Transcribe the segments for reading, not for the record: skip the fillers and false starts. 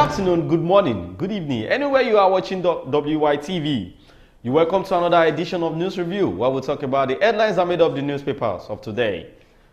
afternoon, good morning, good evening, anywhere you are watching WYTV. You're welcome to another edition of News Review, where we'll talk about the headlines that made up the newspapers of today.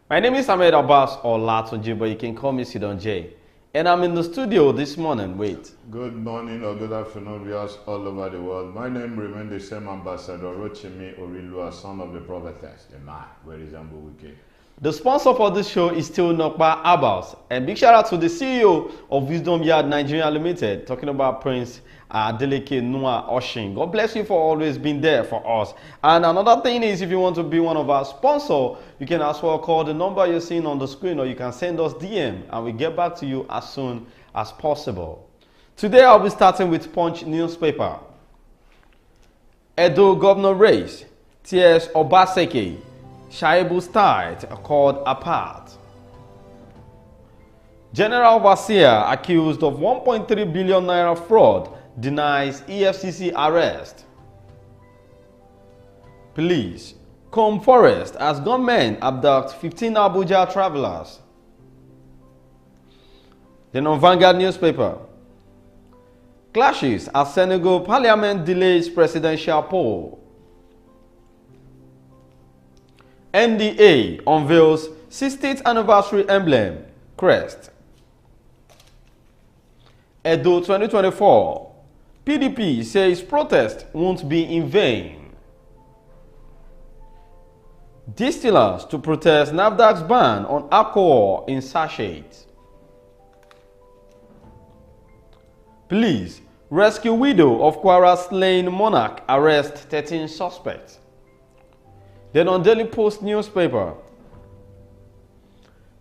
My name is Ahmed Abbas or Latunji, but you can call me Sidon J. And I'm in the studio this morning. Wait. Good morning or good afternoon, viewers all over the world. My name remains the same, Ambassador Rochimi Orilua, son of the prophetess, the man where resemble Wiki. The sponsor for this show is still Nokpa Abbas. And big shout out to the CEO of Wisdom Yard Nigeria Limited, talking about Prince Adeleke Noah Oshin. God bless you for always being there for us. And another thing is, if you want to be one of our sponsors, you can as well call the number you're seeing on the screen, or you can send us DM and we'll get back to you as soon as possible. Today I'll be starting with Punch newspaper. Edo Governor race, T.S. Obaseki, Shaibu start called apart. General Overseer accused of 1.3 billion naira fraud denies EFCC arrest. Police comb forest as gunmen abduct 15 Abuja travelers. Then on Vanguard newspaper, clashes as Senegal parliament delays presidential poll. NDA unveils 60th anniversary emblem, crest. Edo 2024, PDP says protest won't be in vain. Distillers to protest NAFDAC's ban on alcohol in sachets. Police rescue widow of Kwara slain monarch, arrest 13 suspects. Then on Daily Post newspaper,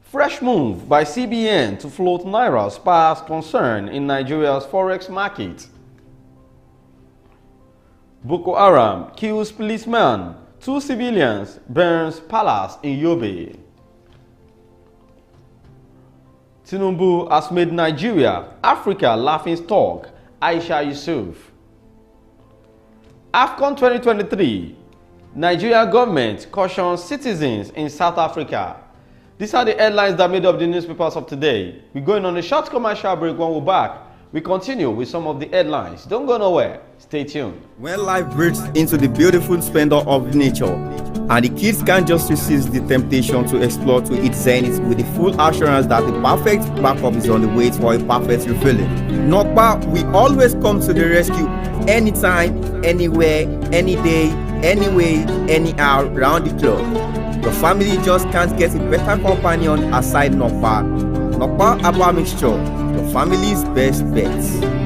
fresh move by CBN to float Naira spurs concern in Nigeria's forex market. Boko Haram kills policeman, 2 civilians, burns palace in Yobe. Tinubu has made Nigeria, Africa laughing stock, Aisha Yusuf. AFCON 2023, Nigeria government cautions citizens in South Africa. These are the headlines that made up the newspapers of today. We're going on a short commercial break. When we're back, we continue with some of the headlines. Don't go nowhere. Stay tuned. When life breaks into the beautiful splendor of nature, and the kids can't just resist the temptation to explore to its zenith with the full assurance that the perfect backup is on the way for a perfect refilling. Nokpa, we always come to the rescue anytime, anywhere, any day, anyway, anyhow, round the clock. Your family just can't get a better companion aside Nokpa. Nokpa Abba Mixture, your family's best bet.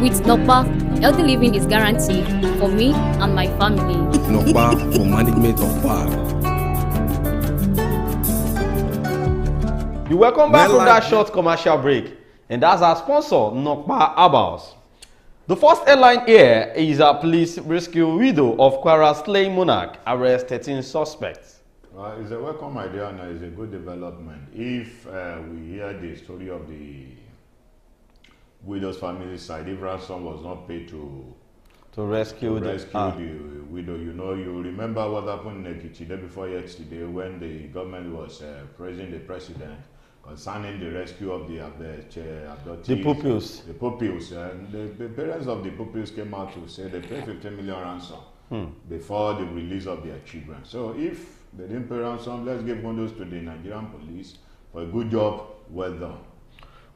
With Nokpa, healthy living is guaranteed for me and my family. Nokpa for management of power. You're welcome back from that short commercial break. And that's our sponsor, Nokpa Abbas. The first headline here is a police rescue widow of Kwara slain monarch, arrest 13 suspects. It's a welcome idea and it's a good development. If we hear the story of the widow's family side, if ransom was not paid to rescue the widow, you remember what happened in Ekiti day before yesterday when the government was praising the president concerning the rescue of the abductees. The pupils. The pupils. And the parents of the pupils came out to say they paid 15 million ransom before the release of their children. So if they didn't pay ransom, let's give kudos to the Nigerian police for a good job, well done.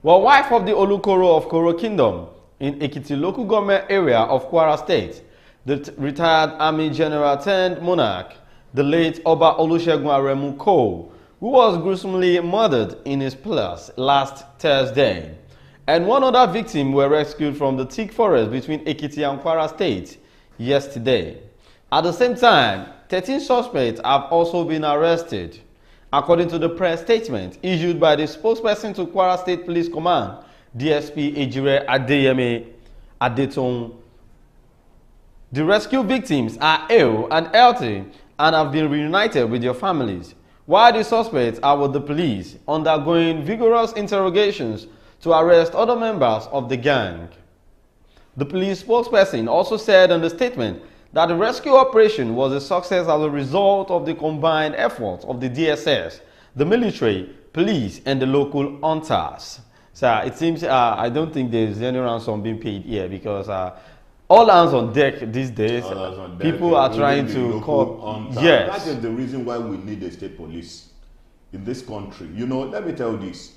Well, wife of the Olukoro of Koro Kingdom in Ekiti local government area of Kwara State, the retired Army General turned monarch, the late Oba Olusegun Aremu Ko, who was gruesomely murdered in his palace last Thursday. And one other victim were rescued from the thick forest between Ekiti and Kwara State yesterday. At the same time, 13 suspects have also been arrested. According to the press statement issued by the spokesperson to Kwara State Police Command, DSP Ejire Adeyemi Adetun, the rescue victims are ill and healthy and have been reunited with their families, while the suspects are with the police undergoing vigorous interrogations to arrest other members of the gang. The police spokesperson also said in the statement that the rescue operation was a success as a result of the combined efforts of the DSS, the military, police, and the local hunters. So it seems I don't think there's any ransom being paid here because all hands on deck these days. People are trying to call. Yes. That is the reason why we need a state police in this country. You know, let me tell you this.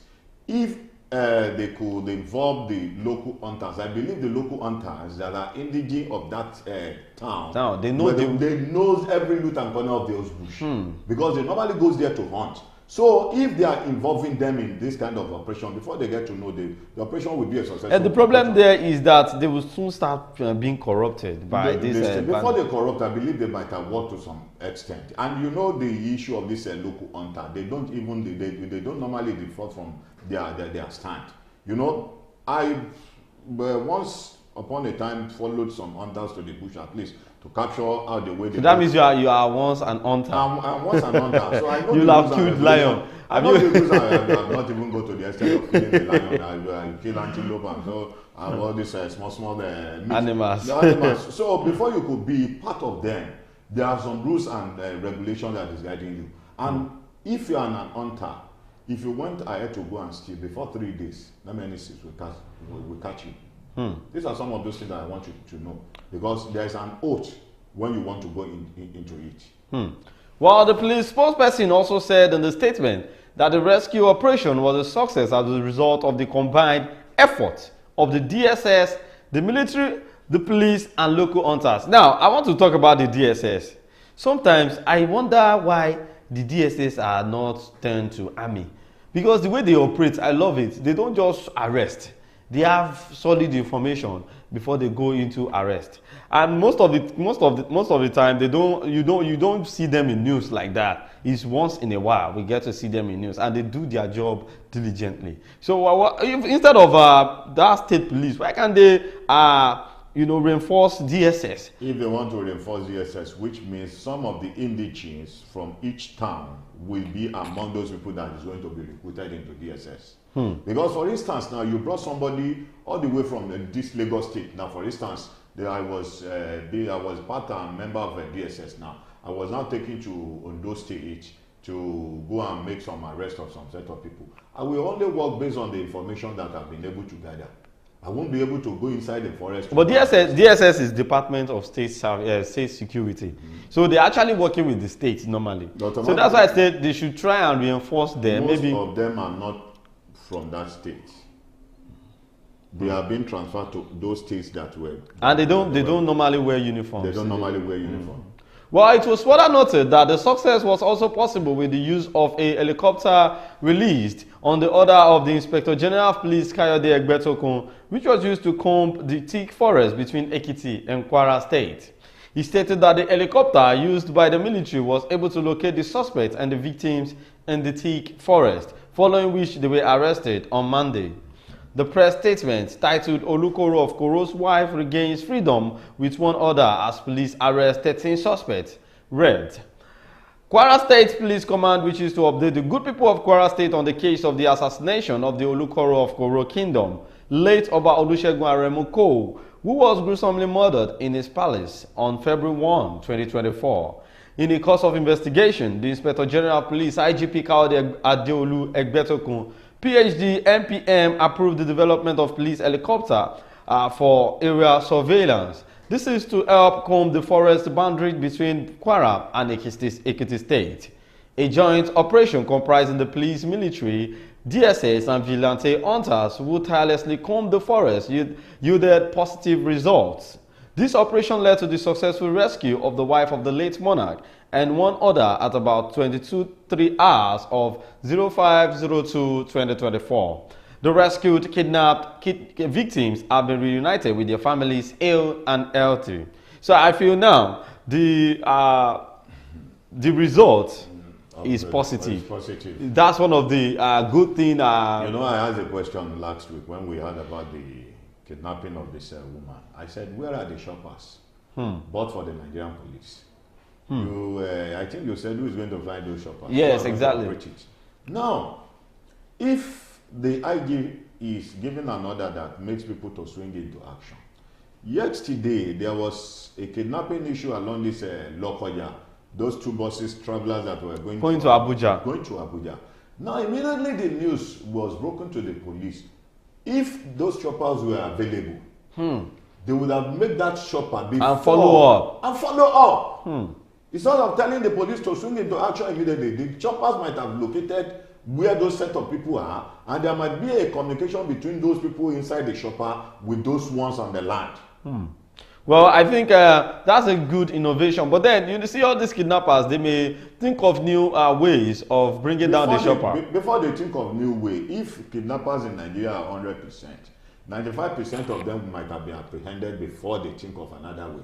If they could involve the local hunters, I believe the local hunters that are indigene of that town. Now, they know they know every nook and corner of those bush. Because they normally goes there to hunt. So if they are involving them in this kind of operation, before they get to know the operation will be a successful. And the problem there is that they will soon start being corrupted by this. Before they corrupt, I believe they might have worked to some extent. And you know the issue of this local hunter, they don't even they don't normally default from their stand. You know, I once upon a time followed some hunters to the bush at least to capture how the way they. So that means you are once an hunter. I'm once an hunter, so I know you have killed lion. I know the reason I have not even go to the extent of killing the lion. I kill antelope and so all these small animals. So before you could be part of them, there are some rules and regulations that is guiding you. And if you are an hunter, if you went ahead to go and steal before 3 days, how many seals will catch you? These are some of those things that I want you to know, because there is an oath when you want to go into it. Well, the police spokesperson also said in the statement that the rescue operation was a success as a result of the combined effort of the DSS, the military, the police, and local hunters. Now, I want to talk about the DSS. Sometimes I wonder why the DSS are not turned to army, because the way they operate, I love it. They don't just arrest. They have solid information before they go into arrest, and most of the time you don't see them in news like that. It's once in a while we get to see them in news, and they do their job diligently. So instead of that state police, why can't they reinforce DSS? If they want to reinforce DSS, which means some of the indigenes from each town will be among those people that is going to be recruited into DSS. Because, for instance, now you brought somebody all the way from this Lagos state. Now, for instance, I was part and member of DSS. Now, I was now taken to Ondo State to go and make some arrest of some set of people. I will only work based on the information that I've been able to gather. I won't be able to go inside the forest. But DSS is Department of State Security. So they're actually working with the states normally. So that's why I said they should try and reinforce them. Most of them are not from that state. They are being transferred to those states that were. And they don't normally wear uniforms. They don't normally wear uniform. Well, it was further noted that the success was also possible with the use of a helicopter released on the order of the Inspector General of Police Kayode Egbetokun, which was used to comb the thick forest between Ekiti and Kwara State. He stated that the helicopter used by the military was able to locate the suspects and the victims in the thick forest, following which they were arrested on Monday. The press statement titled "Olukoro of Koro's wife regains freedom with one order as police arrest 13 suspects" read, Kwara State Police Command wishes to update the good people of Kwara State on the case of the assassination of the Olukoro of Koro Kingdom, late Oba Olusegun Aremu Ko, who was gruesomely murdered in his palace on February 1, 2024. In the course of investigation, the Inspector General of Police IGP Kayode Adeolu Egbetokun, PhD, MPM, approved the development of police helicopter for area surveillance. This is to help comb the forest boundary between Kwara and Ekiti State. A joint operation comprising the police, military, DSS, and vigilante hunters who tirelessly combed the forest yielded positive results. This operation led to the successful rescue of the wife of the late monarch and one other at about 22:03 hours of 05/02/2024. The rescued kidnapped victims have been reunited with their families ill and healthy. So I feel now the result is positive. That's one of the good things. I asked a question last week when we heard about the kidnapping of this woman. I said, where are the shoppers? Bought for the Nigerian police. I think you said who is going to find those shoppers? Yes, exactly. Now, if the IG is giving an order that makes people to swing into action. Yesterday, there was a kidnapping issue along this Lokoja. Those two buses, travelers that were going to Abuja. Now, immediately the news was broken to the police. If those shoppers were available, they would have made that shopper before and follow up. Instead of telling the police to swing into action immediately, the shoppers might have located where those set of people are, and there might be a communication between those people inside the shopper with those ones on the land. Well, I think that's a good innovation. But then you see all these kidnappers, they may think of new ways of bringing down the shopper. Before they think of new way, if kidnappers in Nigeria are 100%, 95% of them might have been apprehended before they think of another way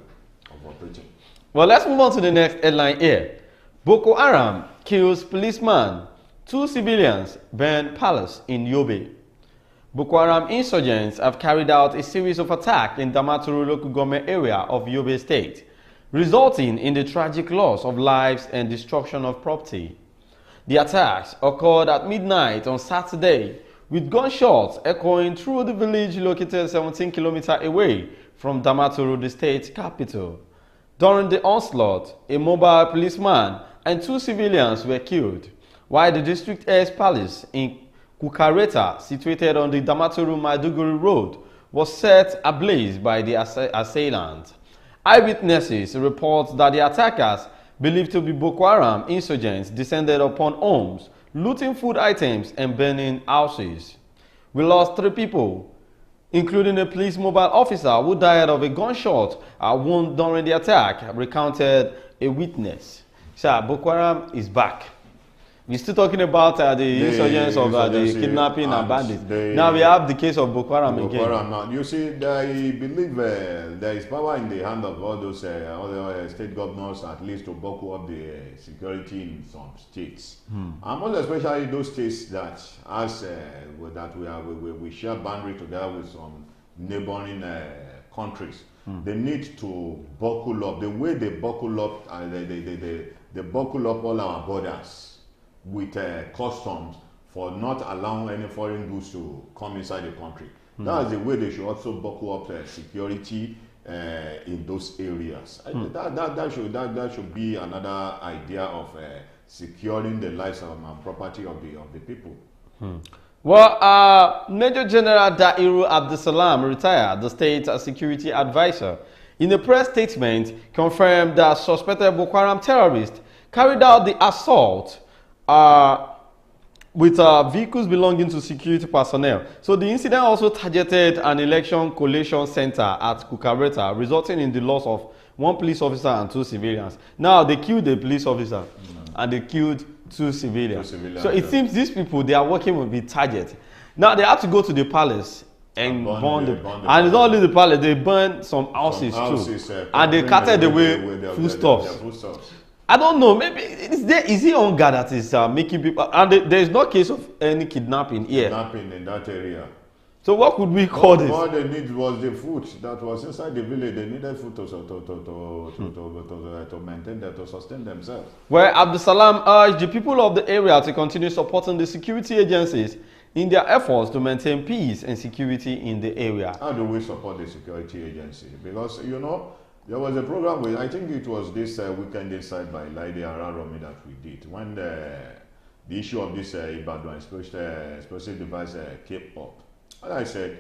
of operating. Well, let's move on to the next headline here. Boko Haram kills policeman. 2 civilians burn palace in Yobe. Boko Haram insurgents have carried out a series of attacks in Damaturu local government area of Yobe state, resulting in the tragic loss of lives and destruction of property. The attacks occurred at midnight on Saturday, with gunshots echoing through the village located 17 kilometers away from Damaturu, the state capital. During the onslaught, a mobile policeman and 2 civilians were killed, while the district head's palace in Kukareta, situated on the Damaturu-Maiduguri road, was set ablaze by the assailants. Eyewitnesses report that the attackers, believed to be Boko Haram insurgents, descended upon homes, looting food items and burning houses. We lost 3 people, including a police mobile officer who died of a gunshot wound during the attack, recounted a witness. So Boko Haram is back. We're still talking about the insurgents of the kidnapping and bandits. Now we have the case of Boko Haram again. Boko Haram now. You see, I believe there is power in the hand of all those other state governors, at least to buckle up the security in some states. And most especially those states that we share boundary together with some neighboring countries. They need to buckle up. The way they buckle up, they buckle up all our borders with customs for not allowing any foreign goods to come inside the country. That is the way they should also buckle up security in those areas. That should be another idea of securing the lives and property of the people. Well, Major General Dairu Abdusalam, retired, the state security advisor, in a press statement confirmed that suspected Boko Haram terrorists carried out the assault with vehicles belonging to security personnel. So the incident also targeted an election collation center at Kukareta, resulting in the loss of 1 police officer and 2 civilians. Now they killed the police officer and they killed 2 civilians. So it seems these people, they are working with the target. Now they have to go to the palace and burn the and it's not only the palace, they burn some houses too. And they carted away foodstuffs. I don't know, maybe is it hunger that is making people, and there is no case of any kidnapping here. Kidnapping in that area. So what could we call this? All they need was the food that was inside the village. They needed food to maintain them, to sustain themselves. Well, Abdusalam urged the people of the area to continue supporting the security agencies in their efforts to maintain peace and security in the area. How do we support the security agency? Because, you know, there was a program with, I think it was this weekend inside by Laide Haram that we did, when the issue of this Ibadan explosive device came up. And I said,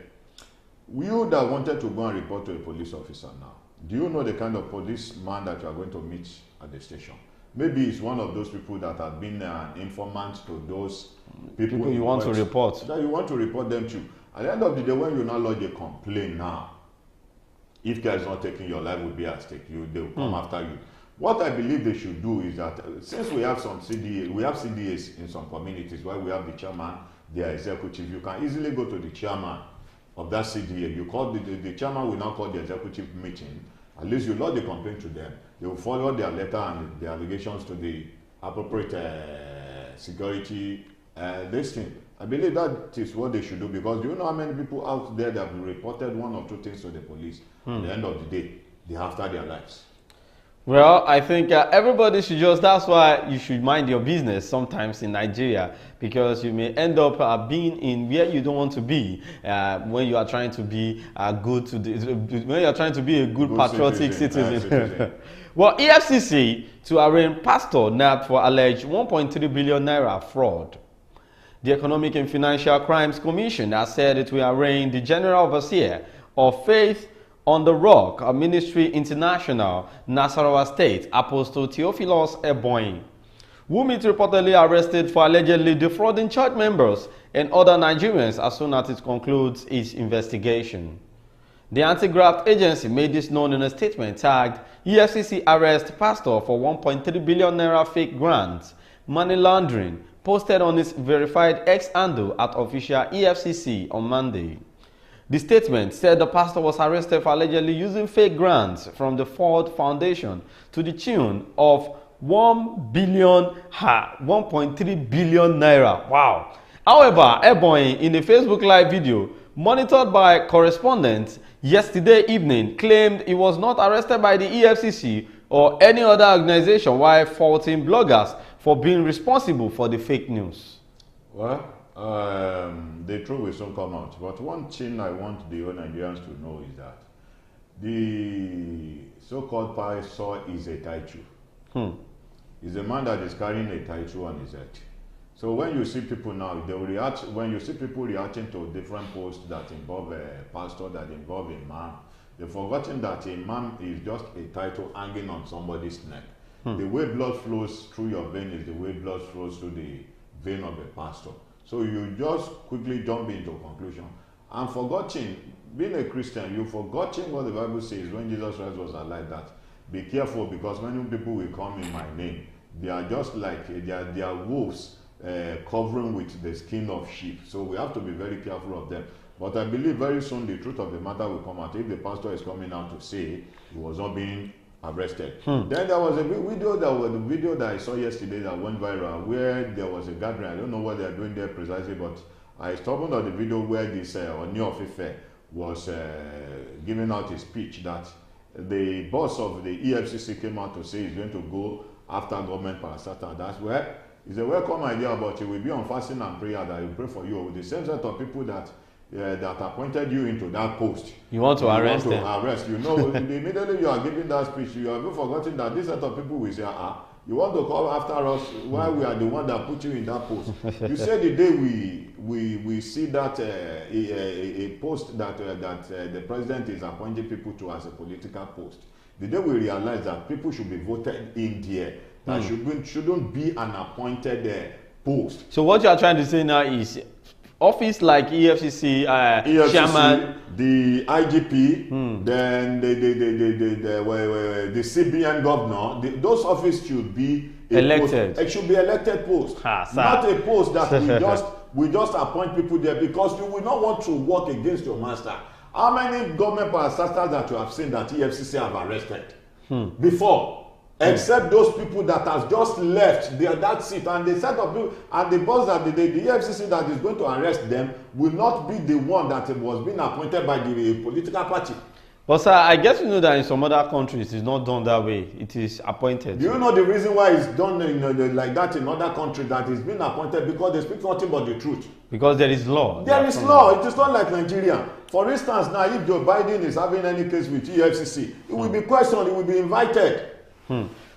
you that wanted to go and report to a police officer now, do you know the kind of policeman that you are going to meet at the station? Maybe it's one of those people that have been an informant to those people you want to report. That you want to report them to. At the end of the day, when you now lodge a complaint now, if care is not taken, your life will be at stake. They will come after you. What I believe they should do is that since we have some CDAs in some communities where we have the chairman, their executive, you can easily go to the chairman of that CDA. You call the chairman will now call the executive meeting. At least you lodge the complaint to them. They will forward their letter and the allegations to the appropriate security listing. I believe that is what they should do, because do you know how many people out there that have reported 1 or 2 things to the police? At the end of the day, they have their lives. Well, I think everybody should that's why you should mind your business sometimes in Nigeria, because you may end up being in where you don't want to be when you are trying to be when you are trying to be a good patriotic citizen. Well, EFCC to arraign pastor nabbed for alleged 1.3 billion naira fraud. The Economic and Financial Crimes Commission has said it will arraign the General Overseer of Faith on the Rock, a Ministry International, Nasarawa State, Apostle Theophilus Eboin, whom it reportedly arrested for allegedly defrauding church members and other Nigerians as soon as it concludes its investigation. The anti-graft agency made this known in a statement tagged EFCC arrest pastor for 1.3 billion naira fake grants, money laundering, posted on its verified X handle at official EFCC on Monday. The statement said the pastor was arrested for allegedly using fake grants from the Ford Foundation to the tune of 1.3 billion naira. Wow. However, Eboin, in a Facebook Live video monitored by correspondents yesterday evening, claimed he was not arrested by the EFCC or any other organization while faulting bloggers for being responsible for the fake news. Well, the truth will soon come out. But one thing I want the whole Nigerians to know is that the so-called pastor is a title. Is a man that is carrying a title on his head. So when you see people now, they will react. When you see people reacting to different posts that involve a pastor, that involve a man, they've forgotten that a man is just a title hanging on somebody's neck. The way blood flows through your vein is the way blood flows through the vein of a pastor. So you just quickly jump into a conclusion and forgetting, being a Christian, you've forgotten what the Bible says when Jesus Christ was alive, that be careful because many people will come in my name. They are just like, they are wolves covering with the skin of sheep. So we have to be very careful of them. But I believe very soon the truth of the matter will come out. If the pastor is coming out to say he was not being arrested. Then there was a video that I saw yesterday that went viral where there was a gathering. I don't know what they are doing there precisely, but I stumbled on the video where this Oni of Ife was giving out a speech that the boss of the EFCC came out to say he's going to go after government parastatal. That's where it's a welcome idea, but it will be on fasting and prayer that will pray for you with the same set of people that that appointed you into that post. You want to arrest them? You know, immediately you are giving that speech, you have forgotten that this set of people will say, you want to come after us while we are the one that put you in that post. You said the day we see that a post that the president is appointing people to as a political post, the day we realize that people should be voted in there, that shouldn't be an appointed post. So what you are trying to say now is office like EFCC, chairman, the IGP, then the CBN governor, those offices should be elected. It should be elected post, not a post that we just appoint people there because you will not want to work against your master. How many government parastatals that you have seen that EFCC have arrested before? Except those people that has just left that seat, and the set of people and the boss that the EFCC that is going to arrest them will not be the one that was being appointed by the political party. But sir, I guess you know that in some other countries it's not done that way. It is appointed. Do you know the reason why it's done like that in other countries, that is being appointed? Because they speak nothing but the truth. Because there is law. There is law. It is not like Nigeria. For instance, now if Joe Biden is having any case with EFCC, it will be questioned, it will be invited.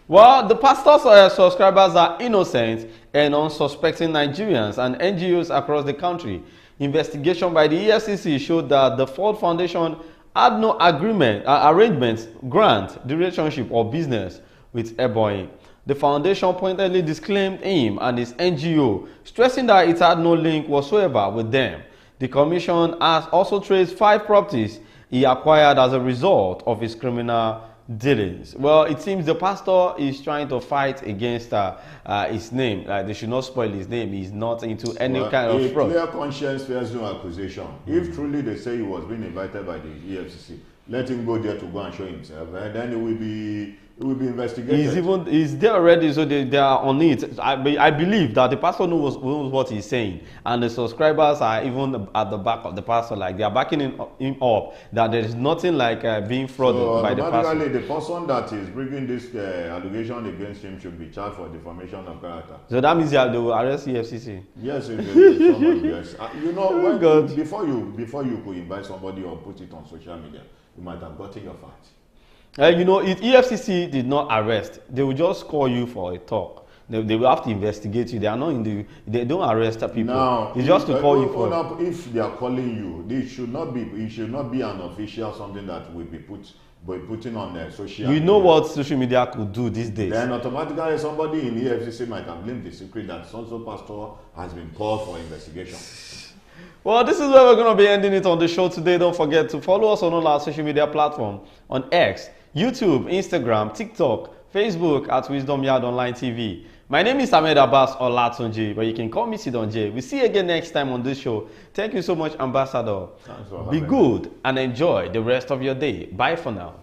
Well, the pastor's subscribers are innocent and unsuspecting Nigerians and NGOs across the country. Investigation by the EFCC showed that the Ford Foundation had no arrangements, grant, the relationship or business with Eboin. The foundation pointedly disclaimed him and his NGO, stressing that it had no link whatsoever with them. The commission has also traced 5 properties he acquired as a result of his criminal dealings. Well, it seems the pastor is trying to fight against his name. They should not spoil his name. He's not into any kind of fraud. A clear conscience fears no accusation. If truly they say he was being invited by the EFCC, let him go there to go and show himself, and then it will be investigated. He's there already, so they are on it. I believe that the pastor knows what he's saying, and the subscribers are even at the back of the pastor, like they are backing him up, that there is nothing like being frauded by the pastor. The person that is bringing this allegation against him should be charged for defamation of character. So that means they will arrest EFCC. Yes, yes. You know, before you could invite somebody or put it on social media, you might have gotten your facts. You know, if EFCC did not arrest, they would just call you for a talk. They will have to investigate you. They are not in the. They don't arrest people. Now, it's just to call you for. If they are calling you, it should not be an official something that will be putting on social media. We know what social media could do these days. Then automatically somebody in the EFCC might have blamed the secret that so pastor has been called for investigation. Well, this is where we're going to be ending it on the show today. Don't forget to follow us on all our social media platforms on X, YouTube, Instagram, TikTok, Facebook at Wisdom Yard Online TV. My name is Ahmed Abbas Olatunji, but you can call me Sidon J. We'll see you again next time on this show. Thank you so much, Ambassador. Thanks for be having good and enjoy the rest of your day. Bye for now.